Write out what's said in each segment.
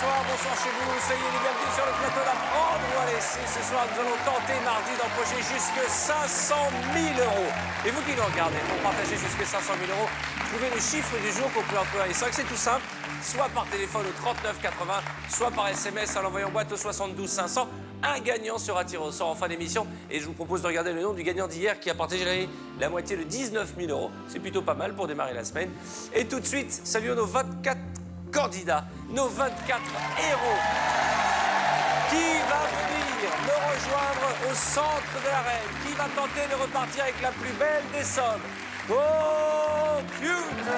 bonsoir chez vous. Soyez les bienvenus sur le plateau d'Apprendre ou à laisser. Ce soir, nous allons tenter mardi d'empocher jusque 500 000 euros. Et vous qui nous regardez, pour partager jusque 500 000 euros, trouvez le chiffre du jour qu'on peut employer. C'est vrai que c'est tout simple, soit par téléphone au 39 80, soit par SMS à l'envoyant boîte au 72 500. Un gagnant sera tiré au sort en fin d'émission. Et je vous propose de regarder le nom du gagnant d'hier qui a partagé la moitié de 19 000 euros. C'est plutôt pas mal pour démarrer la semaine. Et tout de suite, saluons nos 24 candidats, nos 24 héros. Qui va venir me rejoindre au centre de l'arène? Qui va tenter de repartir avec la plus belle des sommes? Oh, cute!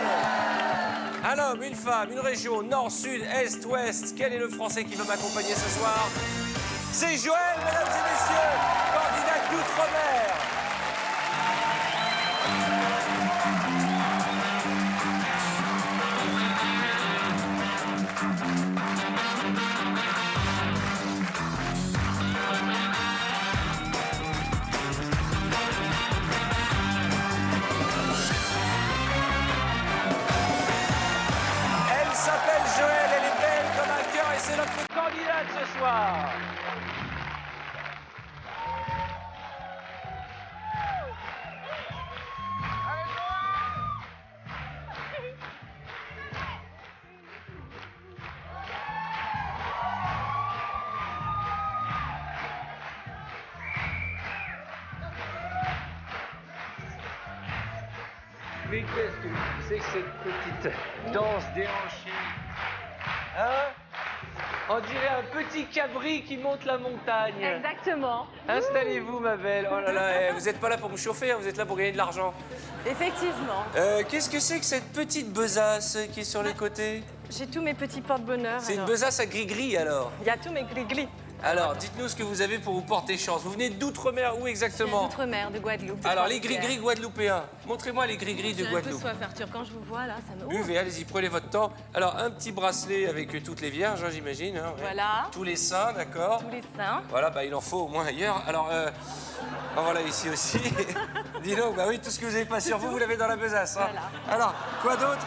Un homme, une femme, une région, nord, sud, est, ouest. Quel est le Français qui va m'accompagner ce soir? C'est Joël, mesdames et messieurs, candidat d'outre-mer. Elle s'appelle Joël, elle est belle comme un cœur et c'est notre candidate ce soir. Mais qu'est-ce que c'est que cette petite danse déhanchée? Hein? On dirait un petit cabri qui monte la montagne. Exactement. Installez-vous, ma belle. Oh là là, Vous n'êtes pas là pour me chauffer, hein, vous êtes là pour gagner de l'argent. Effectivement. Qu'est-ce que c'est que cette petite besace qui est sur les côtés? J'ai tous mes petits porte-bonheur. C'est une alors. besace à gris-gris alors. Il y a tous mes gris-gris. Alors, dites-nous ce que vous avez pour vous porter chance. Vous venez d'outre-mer, où exactement? D'outre-mer, de Guadeloupe. Alors, les gris-gris guadeloupéens. Montrez-moi les gris-gris de J'ai un peu Guadeloupe. soif, Arthur. Quand je vous vois, là, ça me... Buvez, allez-y, prenez votre temps. Alors, un petit bracelet avec toutes les vierges, hein, j'imagine. Hein, ouais. Voilà. Tous les saints, d'accord. Tous les seins. Voilà, bah, il en faut au moins ailleurs. Alors, ben voilà, ici aussi. Dis donc, bah oui, tout ce que vous n'avez pas sur vous, vous l'avez dans la besace. Hein. Voilà. Alors, quoi d'autre?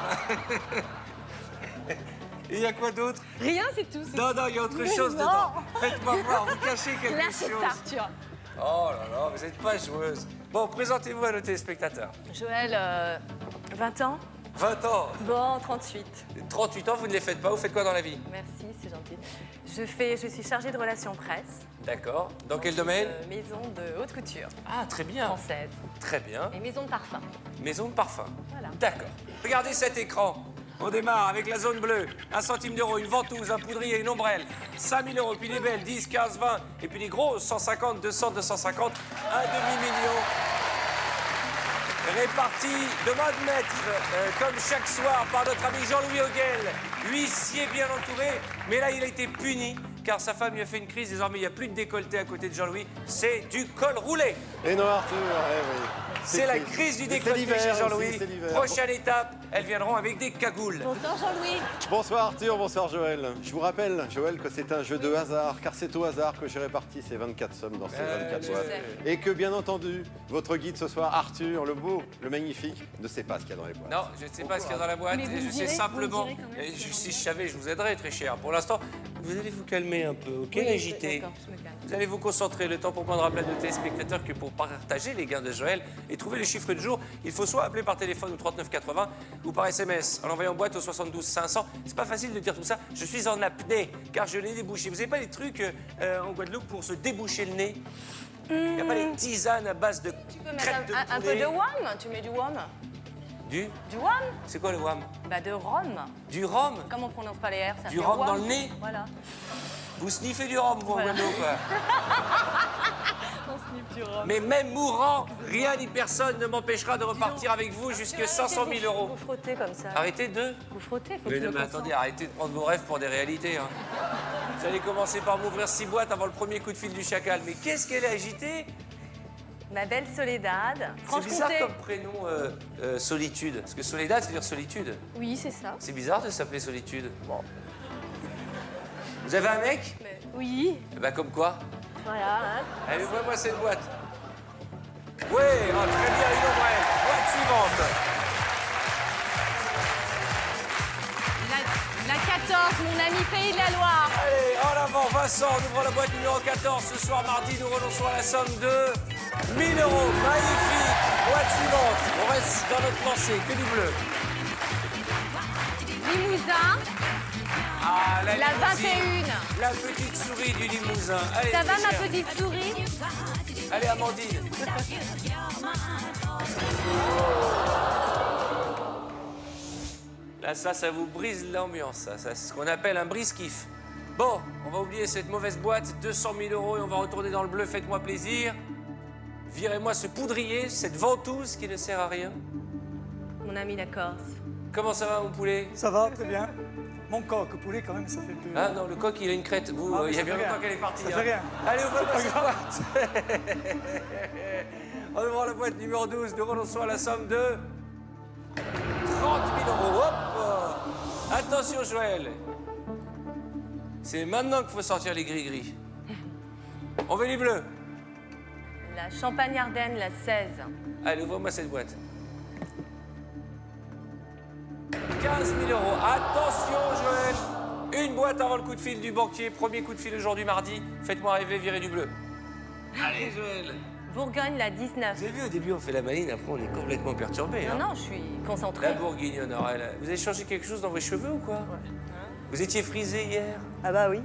Et il y a quoi d'autre? Rien, c'est tout. Non, non, il y a autre Mais chose non. dedans. Faites-moi voir, vous cachez quelque Lâchez chose. ça, Arthur. Oh là là, vous n'êtes pas joueuse. Bon, présentez-vous à nos téléspectateurs. Joël, 20 ans. 20 ans, Bon, 38. 38 ans, vous ne les faites pas. Vous faites quoi dans la vie? Merci, c'est gentil. Je suis chargée de relations presse. D'accord. Dans quel Une domaine? maison de haute couture Ah, très bien. française. Très bien. Et maison de parfum. Maison de parfum. Voilà. D'accord. Regardez cet écran. On démarre avec la zone bleue. 1 centime d'euro, une ventouse, un poudrier, une ombrelle. 5 000 euros, puis les belles, 10, 15, 20. Et puis les gros, 150, 200, 250. Un demi-million. Réparti de main de maître, comme chaque soir, par notre ami Jean-Louis Auguel. Huissier bien entouré. Mais là, il a été puni, car sa femme lui a fait une crise. Désormais, il n'y a plus de décolleté à côté de Jean-Louis. C'est du col roulé. Et non, Arthur, oui. C'est la crise du décolleté chez Jean-Louis. C'est l'hiver. Prochaine étape, elles viendront avec des cagoules. Bonsoir, Jean-Louis. Bonsoir Arthur, bonsoir Joël. Je vous rappelle, Joël, que c'est un jeu de hasard, car c'est au hasard que j'ai réparti ces 24 sommes dans ces 24 je boîtes. sais. Et que, bien entendu, votre guide ce soir, Arthur, le beau, le magnifique, ne sait pas ce qu'il y a dans les boîtes. Non, je ne sais pas ce qu'il y a dans la boîte. Mais vous Je me sais direz, simplement. vous me direz quand même. Si je savais, je vous aiderais, très cher. Pour l'instant, vous allez vous calmer un peu, ok? Oui, Agité. d'accord, je me calme. Vous allez vous concentrer. Le temps pour moi de rappeler à nos téléspectateurs que pour partager les gains de Joël et trouver le chiffre du jour, il faut soit appeler par téléphone au 39 80 ou par SMS en envoyant boîte au 72 500. C'est pas facile de dire tout ça. Je suis en apnée car je l'ai débouché. Vous n'avez pas les trucs en Guadeloupe pour se déboucher le nez? Il n'y a pas les tisanes à base de Tu peux mettre crêpes de un peu poulet? de wam. Tu mets du wam. Du Du wam? C'est quoi le wham? Bah, de rhum. Du rhum? Comme on prononce pas les R, ça Du fait rhum wam. dans le nez? Voilà. Vous sniffez du rhum, vous, en Voilà. Guadeloupe. On sniffe du rhum. Mais même mourant, rien ni personne ne m'empêchera de repartir avec vous jusque 500 000 euros. Vous frottez comme ça. Arrêtez de... Vous frottez, faut que Mais je non, me mais concentre. attendez, arrêtez de prendre vos rêves pour des réalités. Hein. Vous allez commencer par m'ouvrir 6 boîtes avant le premier coup de fil du chacal. Mais qu'est-ce qu'elle est agitée? Ma belle Soledad. C'est bizarre Franche-Comté. comme prénom, Solitude. Parce que Soledad, ça veut dire solitude. Oui, c'est ça. C'est bizarre de s'appeler Solitude. Bon. Vous avez un mec? Oui. Eh ben, comme quoi? Voilà. Hein. Allez, vois-moi cette boîte. Oui, très bien, une ombrelle. Boîte suivante. La 14, mon ami Pays de la Loire. Allez, en avant, Vincent, on ouvre la boîte numéro 14. Ce soir, mardi, nous renonçons à la somme de 1 000 euros. Magnifique. Boîte suivante. On reste dans notre lancée. Que du bleu. Limousin. Ah, la La limousine. 21. La petite souris du Limousin. Allez, Ça va, très ma cher. petite souris? Allez, Amandine. Là, ça vous brise l'ambiance. Ça, c'est ce qu'on appelle un brise-kiff. Bon, on va oublier cette mauvaise boîte. 200 000 euros et on va retourner dans le bleu. Faites-moi plaisir. Virez-moi ce poudrier, cette ventouse qui ne sert à rien. Mon ami la Corse. Comment ça va, mon poulet? Ça va, très bien. Mon coq, poulet, quand même, ça fait peu. Ah non, le coq, il a une crête. Vous, Ah, mais il y a ça bien fait longtemps rien. qu'elle est partie. Ça hein. fait rien. Allez, ouvrez-moi cette boîte. On ouvre la boîte numéro 12. Nous renonçons à la somme de 30 000 euros. Hop. Attention, Joël. C'est maintenant qu'il faut sortir les gris-gris. On veut les bleus. La Champagne-Ardenne, la 16. Allez, ouvre-moi cette boîte. 15 000 euros. Attention, Joël. Une boîte avant le coup de fil du banquier. Premier coup de fil aujourd'hui, mardi. Faites-moi rêver, virez du bleu. Allez, Joël. Bourgogne, la 19. Vous avez vu, au début, on fait la maline, après, on est complètement perturbé. Non, hein. non, je suis concentrée. La Bourguignonne, vous avez changé quelque chose dans vos cheveux ou quoi? Vous étiez frisé hier. Ah bah oui.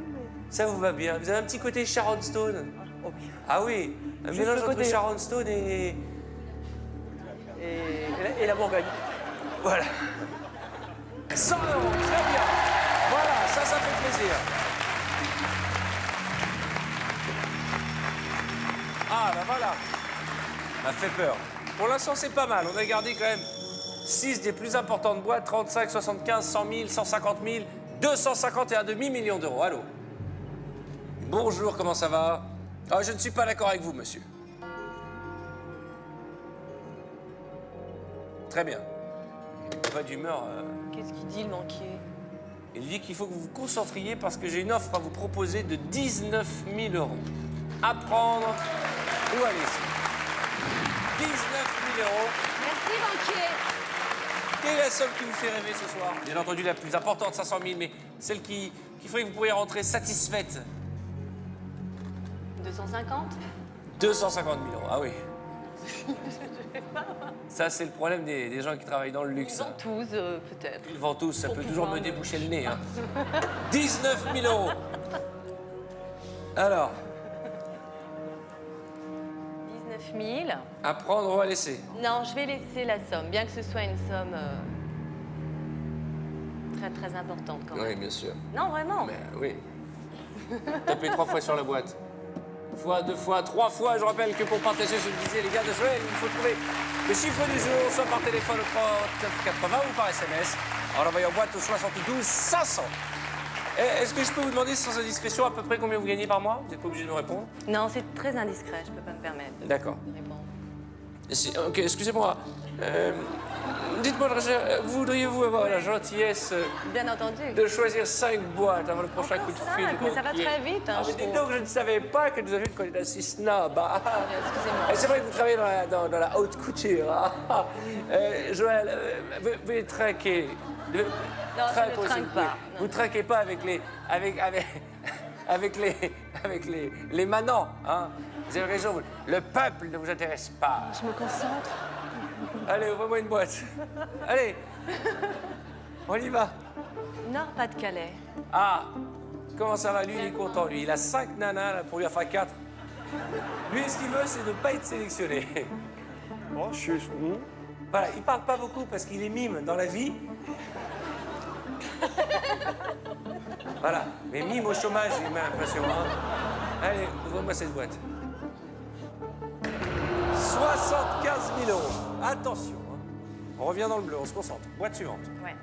Ça vous va bien. Vous avez un petit côté Sharon Stone. Oh oui. Ah oui, un Juste mélange le entre côté. Sharon Stone et... Et la Bourgogne. Voilà. 100 euros, très bien. Voilà, ça fait plaisir. Ah, ben voilà. Ça fait peur. Pour l'instant, c'est pas mal. On a gardé quand même 6 des plus importantes boîtes. 35, 75, 100 000, 150 000, 251 demi-millions d'euros. Allô? Bonjour, comment ça va? Ah, je ne suis pas d'accord avec vous, monsieur. Très bien. Pas d'humeur. Qu'est-ce qu'il dit, le banquier? Il dit qu'il faut que vous vous concentriez parce que j'ai une offre à vous proposer de 19 000 euros. À prendre ou à laisser. 19 000 euros. Merci, banquier. Quelle est la somme qui vous fait rêver ce soir? Bien entendu, la plus importante, 500 000, mais celle qui ferait que vous pourriez rentrer satisfaite. 250? 250 000 euros, ah oui. Ça, c'est le problème des gens qui travaillent dans le luxe. hein. Ventouse, peut-être. Une ventouse, ça Pour peut toujours pouvoir me me- déboucher le nez. Hein. 19 000 euros. Alors, 19 000. à prendre ou à laisser? Non, je vais laisser la somme, bien que ce soit une somme très, très importante quand même. Oui, bien sûr. Non, vraiment. Mais oui. Tapez 3 fois sur la boîte. Une fois, 2 fois, 3 fois. Je rappelle que pour partager, je le disais, les gars de Joël, il faut trouver le chiffre du jour, soit par téléphone au 3980 ou par SMS, en envoyant boîte au 72 500. Est-ce que je peux vous demander, sans indiscrétion, à peu près combien vous gagnez par mois? Vous n'êtes pas obligé de me répondre. Non, c'est très indiscret, je peux pas me permettre D'accord. de répondre. Ok, excusez-moi. Dites-moi, voudriez-vous avoir la gentillesse Bien entendu. de choisir 5 boîtes avant le prochain Encore coup de fil? 5, du mais ça va banquier? très vite, hein, Ah, je mais dites trouve. donc, je ne savais pas que nous avions une candidate si snob. Ah. Excusez-moi. Et c'est vrai que vous travaillez dans la haute couture. Ah. Joël, veuillez trinquer. Non, je ne s'il trinque vous plaît. pas. Non, Vous non. trinquez pas avec les manants. Hein. Vous avez raison, le peuple ne vous intéresse pas. Je me concentre. Allez, ouvre-moi une boîte. Allez, on y va. Nord-Pas-de-Calais. Ah, comment ça va? Lui, il est content. Lui, il a 5 nanas là, pour lui en faire 4. Lui, ce qu'il veut, c'est de ne pas être sélectionné. Oh, je suis... Voilà, il parle pas beaucoup parce qu'il est mime dans la vie. Voilà, mais mime au chômage, j'ai l'impression. Hein. Allez, ouvre-moi cette boîte. 75 000 euros. Attention, hein. On revient dans le bleu, on se concentre. Boîte suivante. Ouais.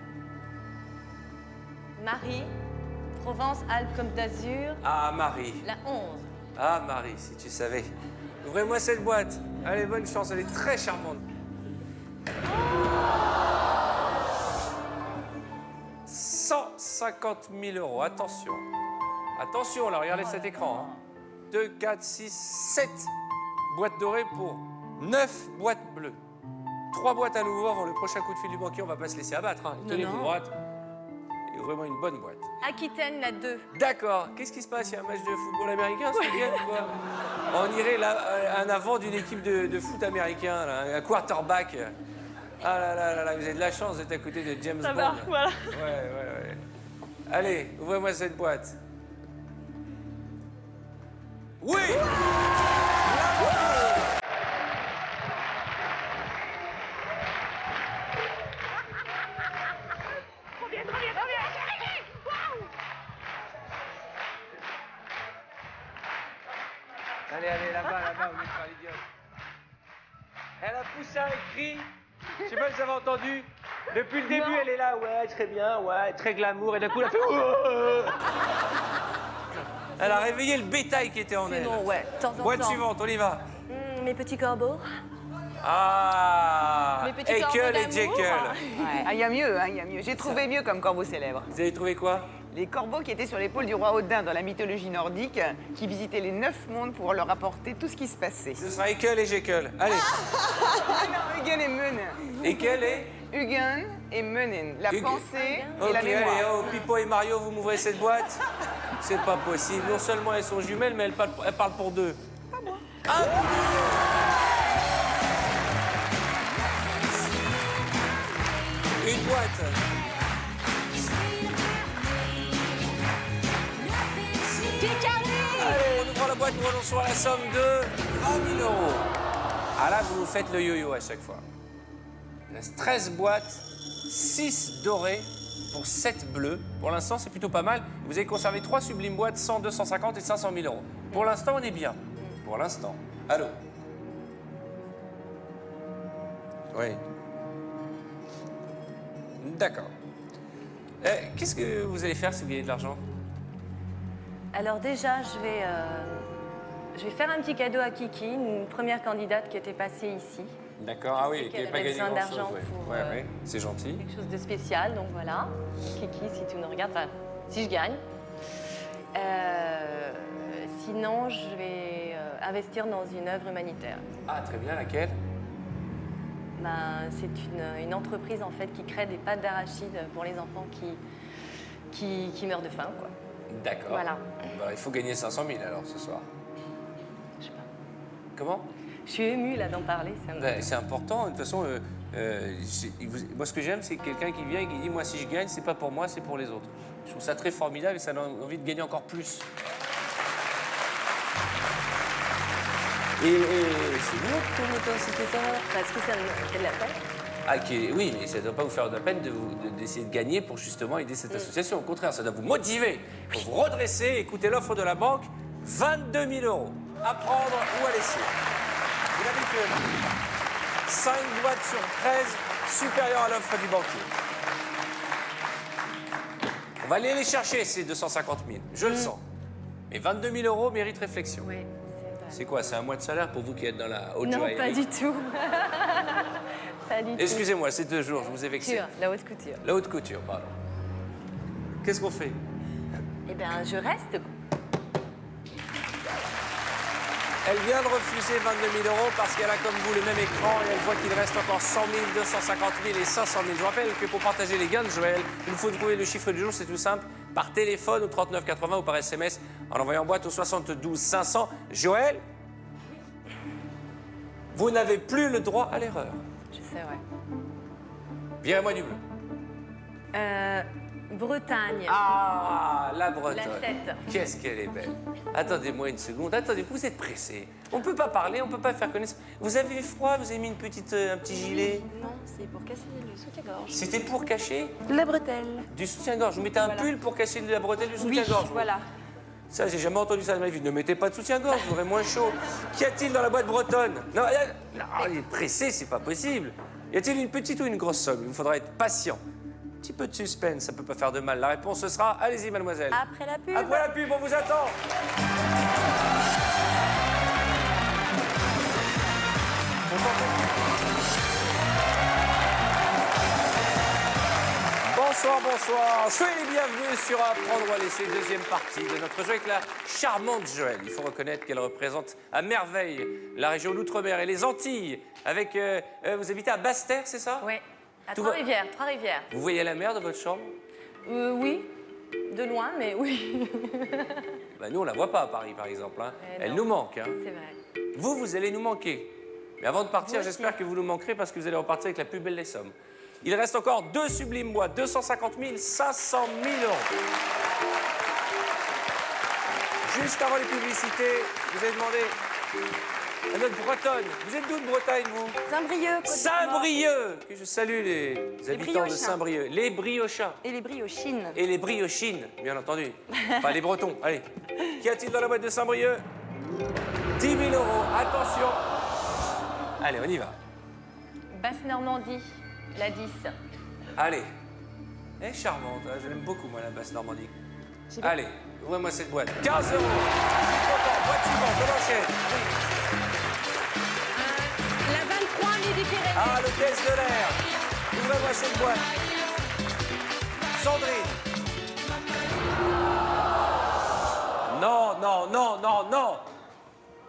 Marie, Provence-Alpes-Côte d'Azur, Ah, Marie. la 11. Ah, Marie, si tu savais. Ouvrez-moi cette boîte. Allez, bonne chance, elle est très charmante. 150 000 euros, attention. Attention, là, regardez cet écran. 2, 4, 6, 7 boîtes dorées pour 9 boîtes bleues. 3 boîtes à nouveau avant le prochain coup de fil du banquier, on va pas se laisser abattre. Hein. Tenez-vous non. droite. et ouvrez-moi une bonne boîte. Aquitaine, la 2. D'accord. Qu'est-ce qui se passe? Il y a un match de football américain ce week-end ou quoi? On irait là, un avant d'une équipe de foot américain, là, un quarterback. Ah là là là là, vous avez de la chance d'être à côté de James Ça Bond. va, voilà. Ouais. Allez, ouvrez-moi cette boîte. Oui! Allez, là-bas, on est pas l'idiote. Elle a poussé un cri. Je sais pas si vous avez entendu. Depuis le début, elle est là, ouais, très bien, ouais, très glamour. Et d'un coup, elle a fait. Elle a réveillé le bétail qui était en elle. Sinon, ouais, de temps en Boîte temps. suivante, on y va. Mes petits corbeaux. Ah, Mes petits Ekel corbeaux et d'amour. Jekyll. Ouais. Ah, il y a mieux, hein, il y a mieux. J'ai trouvé mieux comme corbeau célèbre. Vous avez trouvé quoi? Les corbeaux qui étaient sur l'épaule du roi Odin dans la mythologie nordique, qui visitaient les 9 mondes pour leur apporter tout ce qui se passait. Ce sera Ekel et Jekyll. Allez, Ah non, Hugin et Munin. Ekel et... Hugin et Munin. La Hugin. pensée et Ok, la mémoire. allez, oh, Pipo et Mario, vous m'ouvrez cette boîte? C'est pas possible. Non seulement elles sont jumelles, mais elles parlent pour deux. Pas moi. Une boîte. Allez, on ouvre la boîte, nous renonçons à la somme de 20 000 €. Ah là, vous nous faites le yo-yo à chaque fois. Il reste 13 boîtes, 6 dorées pour 7 bleus. Pour l'instant, c'est plutôt pas mal. Vous avez conservé 3 sublimes boîtes, 100, 250 et 500 000 €. Pour l'instant, on est bien. Pour l'instant. Allô? Oui. D'accord. Qu'est-ce que vous allez faire si vous gagnez de l'argent? Alors déjà, je vais faire un petit cadeau à Kiki, une première candidate qui était passée ici. D'accord, ah oui, sais qui n'avait qu'elle pas avait gagné besoin grand-chose. d'argent Ouais, pour, ouais, c'est gentil. Quelque chose de spécial, donc voilà. Kiki, si tu nous regardes, enfin, si je gagne. Sinon, je vais investir dans une œuvre humanitaire. Ah, très bien, laquelle? Ben, c'est une entreprise en fait qui crée des pâtes d'arachide pour les enfants qui meurent de faim, quoi. D'accord. Voilà. Bah, il faut gagner 500 000 alors ce soir. Je sais pas. Comment? Je suis émue là d'en parler. Ça me... Ben, c'est important. De toute façon, moi ce que j'aime, c'est quelqu'un qui vient et qui dit moi si je gagne, c'est pas pour moi, c'est pour les autres. Je trouve ça très formidable et ça donne envie de gagner encore plus. Et c'est bien pour l'intensité Parce que c'est de la peine. Ah, oui, mais ça ne doit pas vous faire de la peine d'essayer de gagner pour justement aider cette association. Au contraire, ça doit vous motiver, pour vous redresser. Écoutez l'offre de la banque, 22 000 € à prendre ou à laisser. Vous n'avez que 5 boîtes sur 13 supérieures à l'offre du banquier. On va aller les chercher, ces 250 000, je le sens. Mais 22 000 € méritent réflexion. Oui. C'est quoi, c'est un mois de salaire pour vous qui êtes dans la haute Non, joaillerie? pas du tout. Pas du tout. Excusez-moi, c'est 2 jours, je vous ai vexé. Couture, la haute couture. La haute couture, pardon. Qu'est-ce qu'on fait? Eh bien, je reste. Elle vient de refuser 22 000 € parce qu'elle a comme vous le même écran et elle voit qu'il reste encore 100 000, 250 000 et 500 000. Je vous rappelle que pour partager les gains de Joël, il nous faut trouver le chiffre du jour, c'est tout simple, par téléphone au 39 80 ou par SMS en envoyant boîte au 72 500. Joël, vous n'avez plus le droit à l'erreur. Je sais, ouais. Virez-moi du bleu. Bretagne. Ah, la Bretonne. La 7. Qu'est-ce qu'elle est belle. Attendez-moi une seconde. Attendez, vous êtes pressé. On ne peut pas parler, on ne peut pas faire connaissance. Vous avez froid, vous avez mis un petit gilet. Non, c'est pour casser le soutien-gorge. C'était pour cacher La bretelle. du soutien-gorge. Vous mettez un pull pour cacher la bretelle du soutien-gorge. Voilà. Ça, j'ai jamais entendu ça de ma vie. Ne mettez pas de soutien-gorge, vous aurez moins chaud. Qu'y a-t-il dans la boîte bretonne? Non, il est pressé, c'est pas possible. Y a-t-il une petite ou une grosse somme? Il vous faudra être patient. Un petit peu de suspense, ça peut pas faire de mal. La réponse, ce sera, allez-y, mademoiselle. Après la pub. Après la pub, on vous attend. Bonsoir, bonsoir. Soyez les bienvenus sur Apprendre ou à laisser, deuxième partie de notre jeu avec la charmante Joël. Il faut reconnaître qu'elle représente à merveille la région d'Outre-mer et les Antilles. Avec, vous habitez à Basse-Terre, c'est ça? Oui. À Tout va- Trois-Rivières, Trois-Rivières. Vous voyez la mer de votre chambre? Oui, de loin, mais oui. Ben, nous, on la voit pas à Paris, par exemple. Hein. Elle non. nous manque. Hein. C'est vrai. Vous allez nous manquer. Mais avant de partir, Vous aussi. j'espère que vous nous manquerez parce que vous allez repartir avec la plus belle des sommes. Il reste encore 2 sublimes boîtes, 250 000, 500 000 euros. Juste avant les publicités, vous avez demandé à notre Bretonne. Vous êtes d'où de Bretagne, vous? Saint-Brieuc. Saint-Brieuc. Que je salue les habitants de Briochins. Saint-Brieuc. Les Briochins. Et les briochines. Et les Briochines, bien entendu. Enfin, les Bretons. Allez. Qu'y a-t-il dans la boîte de Saint-Brieuc? 10 000 euros. Attention. Allez, on y va. Basse-Normandie, la 10. Allez. Elle est charmante. Hein. Je l'aime beaucoup, moi, la Basse-Normandie. Allez, ouvrez-moi cette boîte. 15 euros. Je suis content. Boîte suivante, on enchaîne. La 23, Midi-Pyrénées. Ah, l'hôtesse de l'air. Ouvrez-moi cette boîte. Sandrine. Non, non, non, non, non.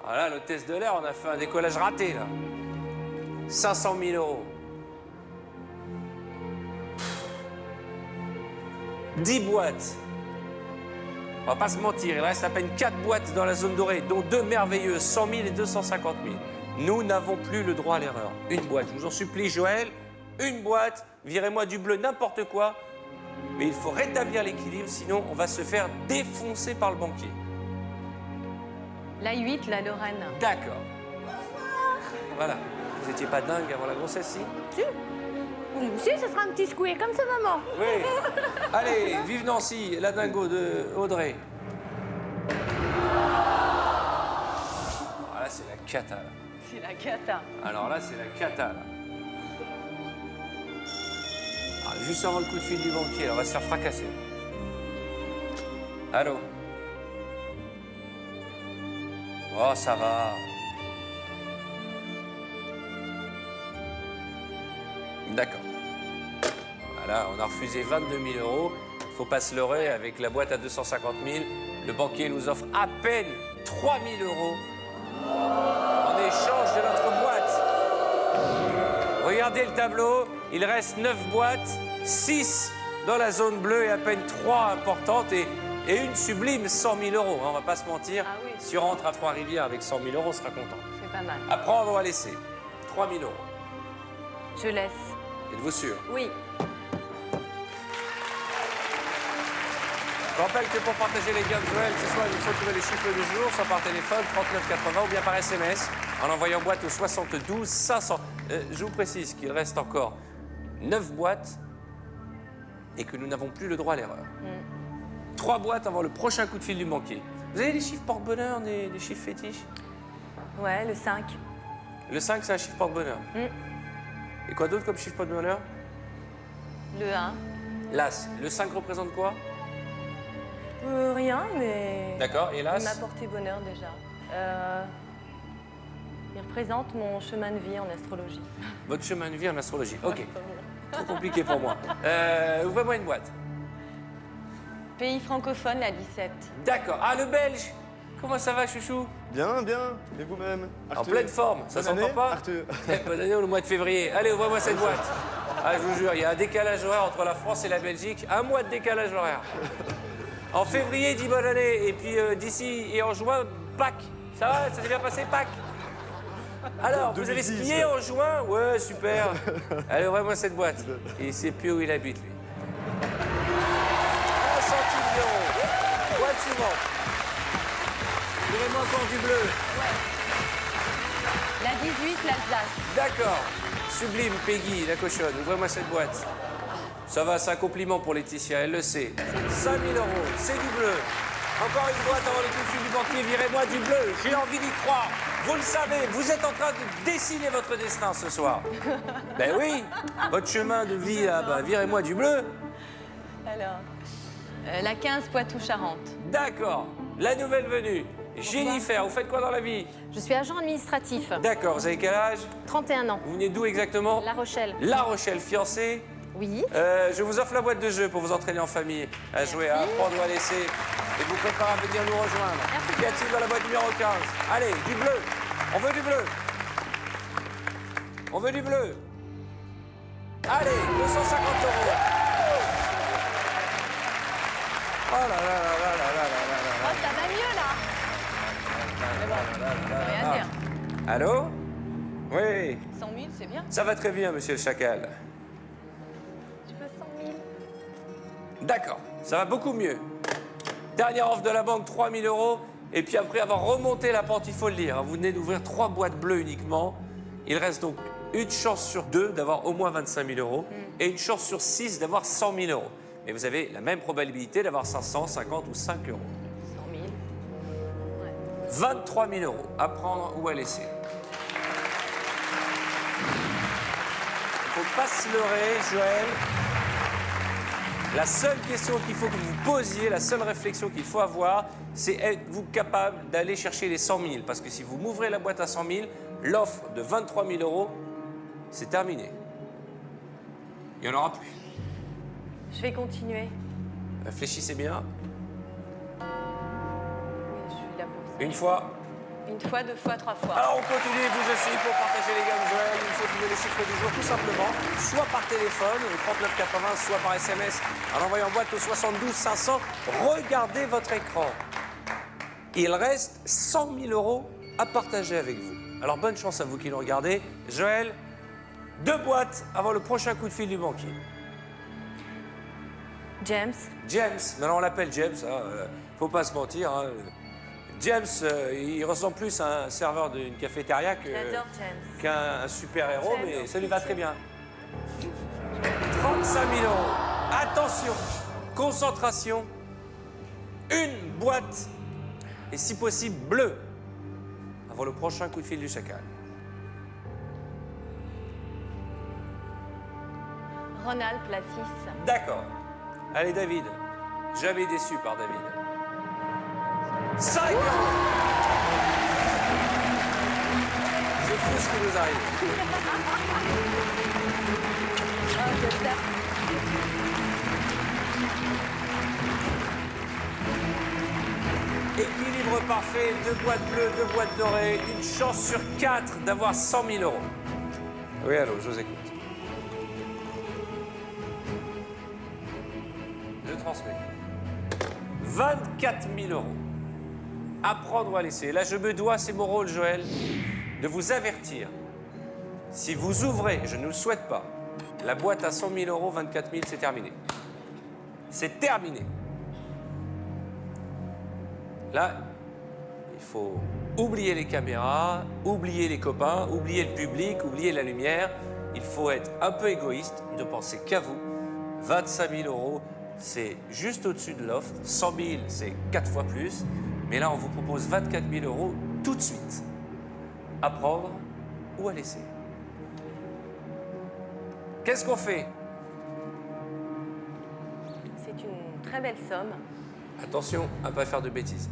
Voilà, l'hôtesse de l'air, on a fait un décollage raté, là. 500 000 euros. 10 boîtes. On va pas se mentir, il reste à peine 4 boîtes dans la zone dorée, dont 2 merveilleuses, 100 000 et 250 000. Nous n'avons plus le droit à l'erreur. Une boîte, je vous en supplie, Joël, une boîte, virez-moi du bleu, n'importe quoi. Mais il faut rétablir l'équilibre, sinon on va se faire défoncer par le banquier. La 8, la Lorraine. D'accord. Voilà. Vous étiez pas dingue avant la grossesse, si? Si, ce sera un petit squeak comme ça, maman. Oui. Allez, vive Nancy, la dingo de Audrey. Ah, là, c'est la cata, là. C'est la cata. Alors là, c'est la cata, là. Ah, juste avant le coup de fil du banquier, on va se faire fracasser. Allô? Oh, ça va. D'accord. Voilà, on a refusé 22 000 euros. Faut pas se leurrer, avec la boîte à 250 000, le banquier nous offre à peine 3 000 euros en échange de notre boîte. Regardez le tableau, il reste 9 boîtes, 6 dans la zone bleue et à peine 3 importantes et une sublime 100 000 euros. On va pas se mentir, Ah oui. si on rentre à Trois-Rivières avec 100 000 euros, on sera content. C'est pas mal. À prendre ou à laisser, 3 000 euros. Je laisse. Êtes-vous sûr? Oui. Je rappelle que pour partager les gains de Joël, ce soir, il faut trouver les chiffres du jour, soit par téléphone, 3980, ou bien par SMS, en envoyant boîte au 72 500. Je vous précise qu'il reste encore 9 boîtes et que nous n'avons plus le droit à l'erreur. 3 boîtes avant le prochain coup de fil du banquier. Vous avez des chiffres porte-bonheur, des chiffres fétiches? Ouais, le 5. Le 5, c'est un chiffre porte-bonheur. Et quoi d'autre comme chiffre porte-bonheur? Le 1. L'As. Le 5 représente quoi? Rien, mais... D'accord, et Il l'As? m'a porté bonheur déjà. Il représente mon chemin de vie en astrologie. Votre chemin de vie en astrologie. Ok. Trop compliqué pour moi. Ouvrez-moi une boîte. Pays francophone, la 17. D'accord. Ah, le Belge. Comment ça va, chouchou? Bien, bien. Et vous-même? En Arthur pleine forme. Ça Bonne s'entend année, pas? Arthur. Bonne année au mois de février. Allez, ouvre-moi cette boîte. Ah, je vous jure, il y a un décalage horaire entre la France et la Belgique. 1 mois de décalage horaire. En février, dit bonne année. Et puis d'ici et en juin, Pâques. Ça va? Ça s'est bien passé, Pâques? Alors, vous avez 2010. skié en juin? Ouais, super. Allez, ouvre-moi cette boîte. Et il sait plus où il habite, lui. 1 centime d'euro. Boîte suivante. Donnez-moi encore du bleu. La 18, l'Alsace. D'accord. Sublime, Peggy, la cochonne. Ouvrez-moi cette boîte. Ça va, c'est un compliment pour Laetitia, elle le sait. 5 000 euros, c'est du bleu. Encore une boîte avant le coup de fil du banquier. Virez-moi du bleu. J'ai envie d'y croire. Vous le savez, vous êtes en train de dessiner votre destin ce soir. Ben oui, votre chemin de vie, là, ben, virez-moi du bleu. Alors, la 15, Poitou-Charentes. D'accord. La nouvelle venue. Jennifer, vous faites quoi dans la vie? Je suis agent administratif, D'accord, vous avez quel âge? 31 ans. Vous venez d'où exactement? La Rochelle. La Rochelle, fiancée. Oui. Je vous offre la boîte de jeu pour vous entraîner en famille, à jouer, à apprendre ou à laisser, et vous préparer à venir nous rejoindre. Qu'y a-t-il dans la boîte numéro 15? Allez, du bleu. On veut du bleu. On veut du bleu. Allez, 250 euros. Oh là là là là là là là là Oh, ça va mieux là. Mais bon, rien dire. Allô? Oui. 100 000, c'est bien. Ça va très bien, monsieur le chacal. Tu veux 100 000? D'accord, ça va beaucoup mieux. Dernière offre de la banque, 3 000 €. Et puis après avoir remonté la pente, il faut le dire, vous venez d'ouvrir 3 boîtes bleues uniquement. Il reste donc une chance sur 2 d'avoir au moins 25 000 € et une chance sur 6 d'avoir 100 000 €. Mais vous avez la même probabilité d'avoir 500, 50 ou 5 euros. 100 000. 23 000 €, à prendre ou à laisser. Il ne faut pas se leurrer, Joël. La seule question qu'il faut que vous posiez, la seule réflexion qu'il faut avoir, c'est êtes-vous capable d'aller chercher les 100 000? Parce que si vous m'ouvrez la boîte à 100 000, l'offre de 23 000 €, c'est terminé. Il n'y en aura plus. Je vais continuer. Réfléchissez bien. Oui, je suis là pour ça. Une fois. Une fois, 2 fois, 3 fois. Alors on continue, vous aussi, pour partager les gammes Joël. Il faut trouver les chiffres du jour tout simplement, soit par téléphone, au 3980, soit par SMS, en envoyant boîte au 72 500. Regardez votre écran. Il reste 100 000 € à partager avec vous. Alors bonne chance à vous qui nous regardez. Joël, 2 boîtes avant le prochain coup de fil du banquier. James. James, maintenant on l'appelle James, faut pas se mentir. Hein. James, il ressemble plus à un serveur d'une cafétéria J'adore James. qu'un super-héros, James. mais ça lui va très bien. 35 000 €. Attention, concentration. Une boîte, et si possible bleue, avant le prochain coup de fil du chacal. Ronald Placis. D'accord. Allez, David. Jamais déçu par David. 5 €. C'est fou ce qui nous arrive. Oh, j'espère. Équilibre parfait, 2 boîtes bleues, 2 boîtes dorées, une chance sur 4 d'avoir 100 000 €. Oui, allô, je vous écoute. Je transmets. 24 000 €. À prendre ou à laisser. Là, je me dois, c'est mon rôle, Joël, de vous avertir. Si vous ouvrez, je ne le souhaite pas, la boîte à 100 000 €, 24 000, c'est terminé. C'est terminé. Là, il faut oublier les caméras, oublier les copains, oublier le public, oublier la lumière. Il faut être un peu égoïste, ne penser qu'à vous. 25 000 €, c'est juste au-dessus de l'offre. 100 000, c'est 4 fois plus. Mais là, on vous propose 24 000 € tout de suite. À prendre ou à laisser. Qu'est-ce qu'on fait? C'est une très belle somme. Attention à ne pas faire de bêtises.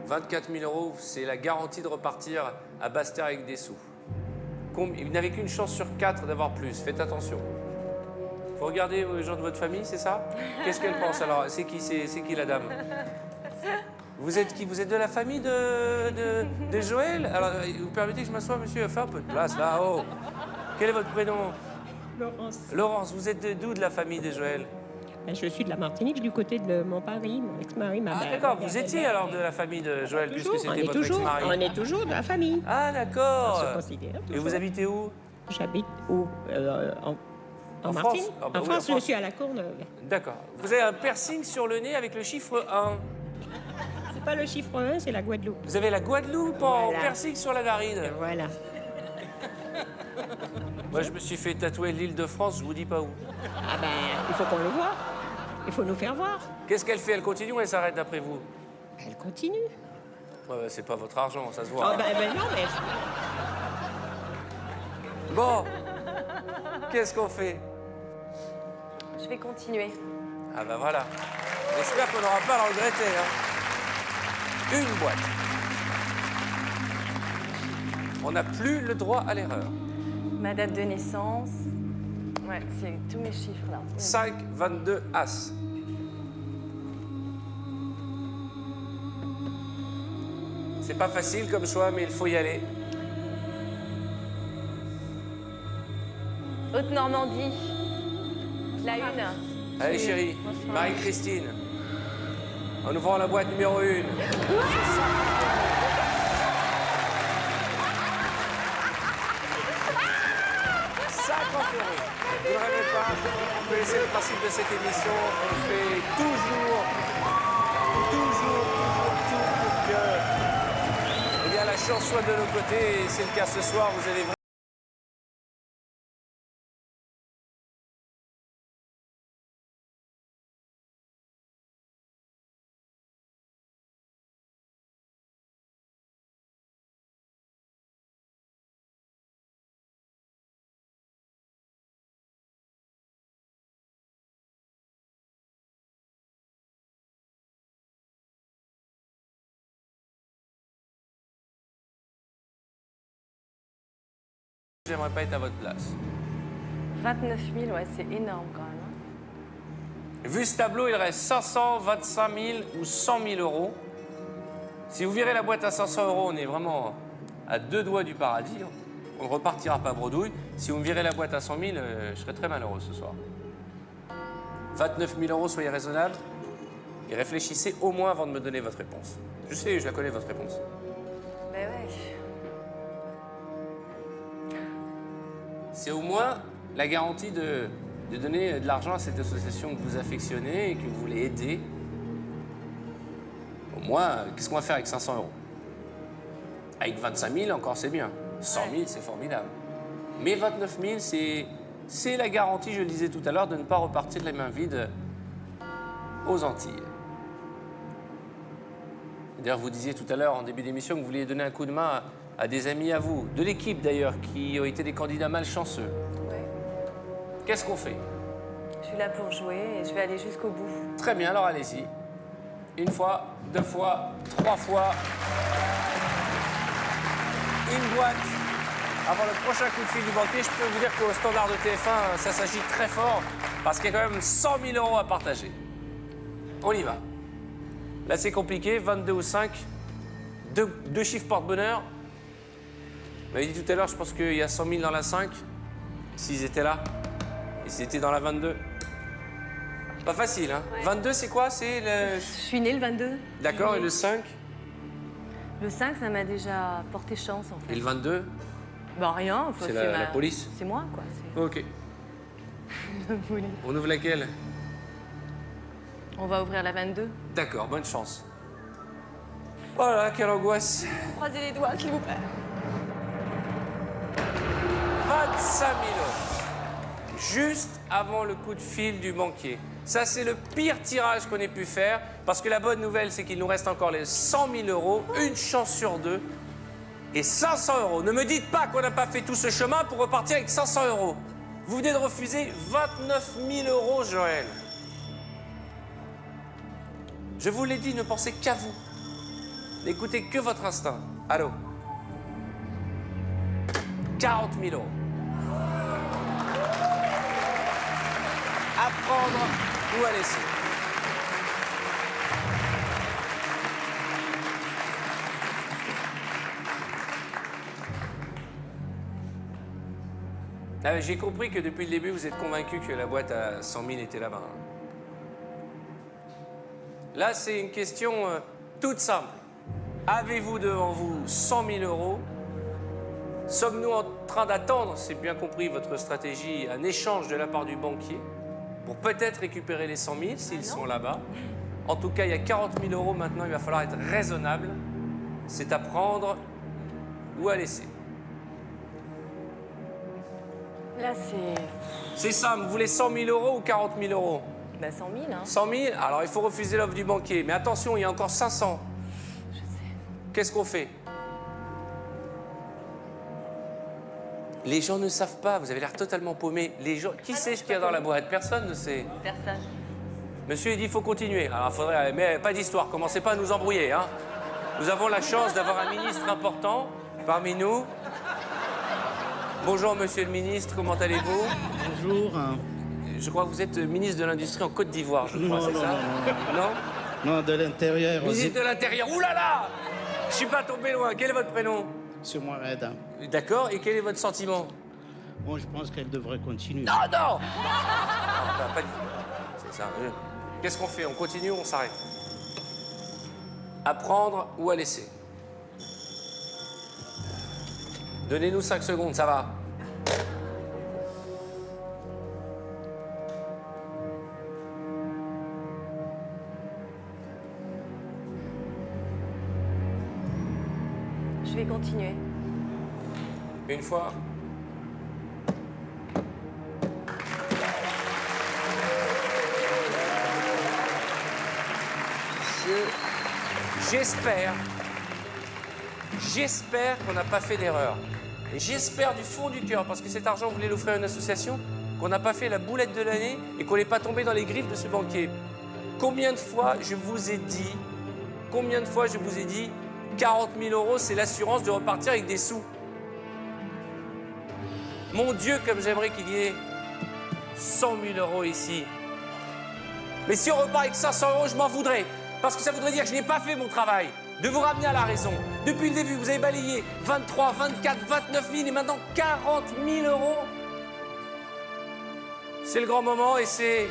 « 24 000 €, c'est la garantie de repartir à Basse-Terre avec des sous. Vous n'avez qu'une chance sur 4 d'avoir plus, faites attention. Faut regarder les gens de votre famille, c'est ça? Qu'est-ce qu'elle pense alors? C'est qui la dame? Vous êtes qui? Vous êtes de la famille de Joël? Alors, vous permettez que je m'assoie, monsieur? Fais un peu de place, là, oh. Quel est votre prénom? Laurence. Laurence, vous êtes d'où de la famille de Joël? Je suis de la Martinique, du côté de mon mari, mon ex-mari, ma Ah mère. d'accord, vous étiez alors de la famille de Joël, puisque On c'était est votre toujours, ex-mari. on est toujours de la famille. Ah d'accord. On se considère Et toujours. vous habitez où? J'habite où en En Martinique. France? Ah bah En oui, France, en France. je suis à la Courneuve. D'accord. Vous avez un piercing sur le nez avec le chiffre 1. C'est pas le chiffre 1, c'est la Guadeloupe. Vous avez la Guadeloupe en Voilà. piercing sur la narine. Voilà. Moi, je me suis fait tatouer l'île de France, je vous dis pas où. Ah ben, il faut qu'on le voie. Il faut nous faire voir. Qu'est-ce qu'elle fait? Elle continue ou elle s'arrête d'après vous? Elle continue. Ouais, bah, c'est pas votre argent, ça se Oh, voit. ben non, mais Bon, qu'est-ce qu'on fait? Je vais continuer. Ah bah voilà. J'espère qu'on n'aura pas à le regretter. Hein. Une boîte. On n'a plus le droit à l'erreur. Ma date de naissance. Ouais, c'est tous mes chiffres là. 5, 22, As. C'est pas facile comme choix, mais il faut y aller. Haute-Normandie. La une. Allez, chérie. Marie-Christine. En ouvrant la boîte numéro 1. 50 euros. Vous ne rêvez pas, vous connaissez le principe de cette émission. On fait toujours tout pour que eh bien, la chance soit de nos côtés. Et c'est le cas ce soir. Vous allez J'aimerais pas être à votre place. 29 000, ouais, c'est énorme quand même. Hein. Vu ce tableau, il reste 500, 25 000 ou 100 000 euros. Si vous virez la boîte à 500 euros, on est vraiment à 2 doigts du paradis. On ne repartira pas bredouille. Si vous me virez la boîte à 100 000, je serai très malheureux ce soir. 29 000 euros, soyez raisonnable. Et réfléchissez au moins avant de me donner votre réponse. Je sais, je la connais, votre réponse. Ben ouais. C'est au moins la garantie de donner de l'argent à cette association que vous affectionnez et que vous voulez aider. Au moins, qu'est-ce qu'on va faire avec 500 euros? Avec 25 000, encore c'est bien. 100 000, c'est formidable. Mais 29 000, c'est la garantie, je le disais tout à l'heure, de ne pas repartir de la main vide aux Antilles. D'ailleurs, vous disiez tout à l'heure, en début d'émission, que vous vouliez donner un coup de main à des amis à vous, de l'équipe d'ailleurs, qui ont été des candidats malchanceux. Ouais. Qu'est-ce qu'on fait? Je suis là pour jouer et je vais aller jusqu'au bout. Très bien, alors allez-y. Une fois, 2 fois, 3 fois. Une boîte. Avant le prochain coup de fil du banquier, je peux vous dire qu'au standard de TF1, ça s'agit très fort, parce qu'il y a quand même 100 000 euros à partager. On y va. Là, c'est compliqué, 22 ou 5. Deux chiffres porte-bonheur. Vous m'avez dit tout à l'heure, je pense qu'il y a 100 000 dans la 5, s'ils étaient là. Et s'ils étaient dans la 22. Pas facile, hein? Ouais. 22, c'est quoi? C'est le... Je suis née le 22. D'accord, et le 5? Le 5, ça m'a déjà porté chance, en fait. Et le 22? Ben rien. Enfin, C'est la police? C'est moi, quoi. Ok. On ouvre laquelle? On va ouvrir la 22. D'accord, bonne chance. Oh là là, quelle angoisse. Croisez les doigts, s'il vous plaît. 25 000 euros. Juste avant le coup de fil du banquier. Ça, c'est le pire tirage qu'on ait pu faire, parce que la bonne nouvelle, c'est qu'il nous reste encore les 100 000 euros, une chance sur 2, et 500 euros. Ne me dites pas qu'on n'a pas fait tout ce chemin pour repartir avec 500 euros. Vous venez de refuser 29 000 euros, Joël. Je vous l'ai dit, ne pensez qu'à vous. N'écoutez que votre instinct. Allô? 40 000 euros. À prendre ou à laisser. Ah, j'ai compris que depuis le début, vous êtes convaincu que la boîte à 100 000 était là-bas. Là, c'est une question toute simple. Avez-vous devant vous 100 000 euros? Sommes-nous en train d'attendre, c'est bien compris votre stratégie, un échange de la part du banquier pour peut-être récupérer les 100 000 s'ils sont là-bas? En tout cas, il y a 40 000 euros maintenant, il va falloir être raisonnable. C'est à prendre ou à laisser. Là, c'est... C'est simple, vous voulez 100 000 euros ou 40 000 euros? Ben 100 000, hein. 100 000? Alors il faut refuser l'offre du banquier. Mais attention, il y a encore 500. Je sais. Qu'est-ce qu'on fait? Les gens ne savent pas, vous avez l'air totalement paumé. Les gens... Qui sait ce qu'il y a dans la boîte? Personne ne sait. Personne. Monsieur, il dit qu'il faut continuer. Alors il faudrait... Mais pas d'histoire, commencez pas à nous embrouiller, hein. Nous avons la chance d'avoir un ministre important parmi nous. Bonjour, monsieur le ministre, comment allez-vous? Bonjour. Je crois que vous êtes ministre de l'Industrie en Côte d'Ivoire, je crois, c'est ça? Non? Non, de l'intérieur aussi. Ministre de l'Intérieur, ouh là là! Je suis pas tombé loin. Quel est votre prénom? Sur Mohamed. D'accord, et quel est votre sentiment? Bon, je pense qu'elle devrait continuer. Non, non. Non, pas dit. C'est ça. Qu'est-ce qu'on fait? On continue ou on s'arrête? À prendre ou à laisser? Donnez-nous 5 secondes, ça va. Je vais continuer. Une fois. J'espère qu'on n'a pas fait d'erreur. Et j'espère du fond du cœur, parce que cet argent, vous voulez l'offrir à une association, qu'on n'a pas fait la boulette de l'année et qu'on n'est pas tombé dans les griffes de ce banquier. Combien de fois je vous ai dit 40 000 euros, c'est l'assurance de repartir avec des sous. Mon Dieu, comme j'aimerais qu'il y ait 100 000 euros ici. Mais si on repart avec 500 euros, je m'en voudrais. Parce que ça voudrait dire que je n'ai pas fait mon travail. De vous ramener à la raison. Depuis le début, vous avez balayé 23, 24, 29 000 et maintenant 40 000 euros. C'est le grand moment et c'est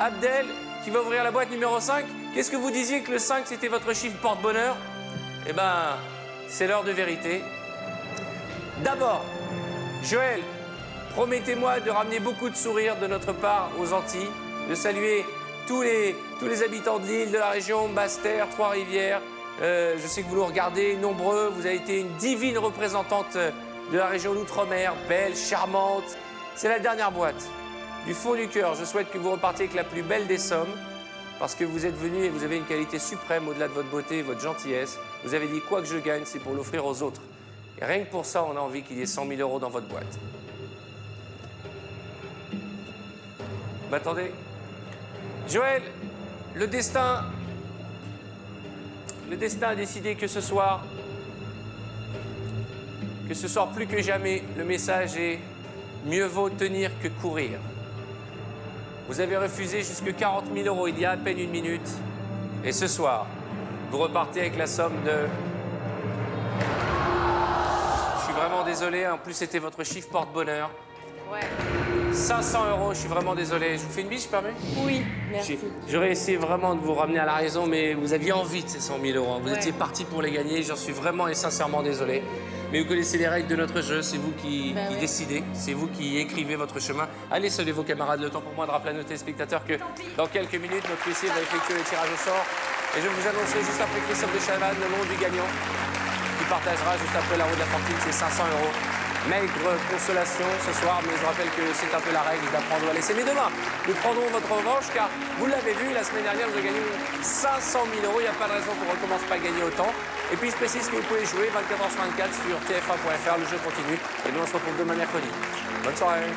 Abdel qui va ouvrir la boîte numéro 5. Qu'est-ce que vous disiez que le 5, c'était votre chiffre porte-bonheur? Eh ben, c'est l'heure de vérité. D'abord, Joël, promettez-moi de ramener beaucoup de sourires de notre part aux Antilles, de saluer tous les habitants de l'île, de la région, Basse-Terre, Trois-Rivières. Je sais que vous nous regardez, nombreux. Vous avez été une divine représentante de la région d'Outre-mer, belle, charmante. C'est la dernière boîte. Du fond du cœur, je souhaite que vous repartiez avec la plus belle des sommes, parce que vous êtes venu et vous avez une qualité suprême au-delà de votre beauté et votre gentillesse. Vous avez dit, quoi que je gagne, c'est pour l'offrir aux autres. Et rien que pour ça, on a envie qu'il y ait 100 000 euros dans votre boîte. Mais attendez. Joël, le destin a décidé que ce soir plus que jamais, le message est mieux vaut tenir que courir. Vous avez refusé jusque 40 000 euros il y a à peine une minute. Et ce soir, vous repartez avec la somme de... Je suis vraiment désolé, en plus c'était votre chiffre porte-bonheur. Ouais. 500 euros, je suis vraiment désolé. Je vous fais une bise, je permets? Oui, merci. J'aurais essayé vraiment de vous ramener à la raison, mais vous aviez envie de ces 100 000 euros. Vous étiez parti pour les gagner, j'en suis vraiment et sincèrement désolé. Mais vous connaissez les règles de notre jeu, c'est vous qui décidez, c'est vous qui écrivez votre chemin. Allez, saluez vos camarades. Le temps pour moi de rappeler à nos téléspectateurs que dans quelques minutes, notre huissier va effectuer le tirage au sort. Et je vous annoncerai juste après Christophe de Chavannes le nom du gagnant qui partagera juste après la roue de la fortune ses 500 euros. Maigre consolation ce soir, mais je rappelle que c'est un peu la règle d'apprendre à laisser. Mais demain, nous prendrons votre revanche, car vous l'avez vu, la semaine dernière, vous avez gagné 500 000 euros. Il n'y a pas de raison qu'on ne recommence pas à gagner autant. Et puis, je précise que vous pouvez jouer 24h sur 24 sur tf1.fr. Le jeu continue. Et nous, on se retrouve demain mercredi. Bonne soirée.